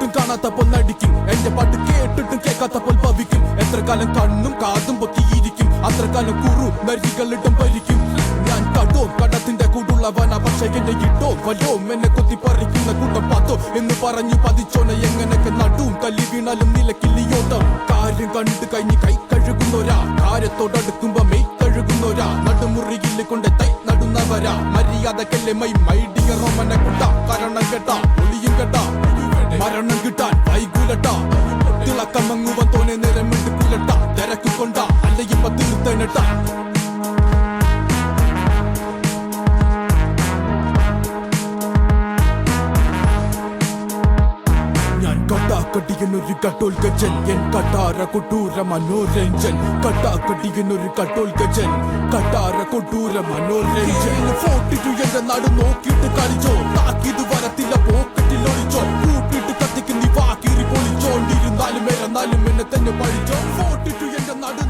കണ്ടിട്ടും കാണാത്തപ്പോൾ നടിക്കും, എന്റെ പാട്ട് കേട്ടിട്ടും കേൾക്കാത്തപ്പോൾ ഭവിക്കും. എത്ര കാലം കണ്ണും കാതും പൊക്കിയിരിക്കും, അത്ര കാലം കുറു നരികളിട്ടും ഭരിക്കും. ഞാൻ കടോ കടത്തിന്റെ കൂടുള്ളവനാ, പക്ഷെ എന്നെ ഇട്ടോ വല്ലോ എന്നെ കൊത്തി പറിക്കുന്ന കൂട്ടം പാത്തോ എന്ന് പറഞ്ഞു പതിച്ചോന. എങ്ങനെയൊക്കെ നടുവും തല്ലി വീണാലും നിലക്കില്ലിയോട്ടം. കാര്യം കണ്ടു കഴിഞ്ഞ് കൈ കഴുകുന്നോരാ, കാര്യത്തോടടുക്കുമ്പോ മെയ് കഴുകുന്നോരാ. നടുമുറിയിൽ കൊണ്ട് തൈ നടുന്നവരാ, മര്യാദക്കല്ലേ മൈ ഡിയർ റോമനെ കുട്ട. കാരണം കേട്ടാ ഒളിയും കേട്ടാ മരണം കിട്ടാൻ വൈകുലട്ട. തിളക്കമങ്ങുവൻ തോനെ നേരം എടുക്കൂലട്ട. തിരക്ക് കൊണ്ട അല്ല ഇപ്പൊ തീർത്തനട്ട. കട്ടാക്കടിയനൊരു കട്ടോൽ ഗജൻ, എൻ കട്ടാര കൊട്ടൂര മനോരഞ്ജൻ. കട്ടാക്കടിയനൊരു കട്ടോൽ ഗജൻ, കട്ടാര കൊട്ടൂര മനോരഞ്ജൻ. 42 എന്റെ നാട് നോക്കിയിട്ട് കളിച്ചോ, താക്കിത് വരത്തില്ല പോക്കറ്റിൽ ഒളിച്ചോ. കൂട്ടിട്ട് കത്തിക്ക് നീ വാക്കിരി പൊളിച്ചോണ്ടിരുന്നാലും എന്നെ തന്നെ പഴിച്ചോ. 42 എന്റെ നാട്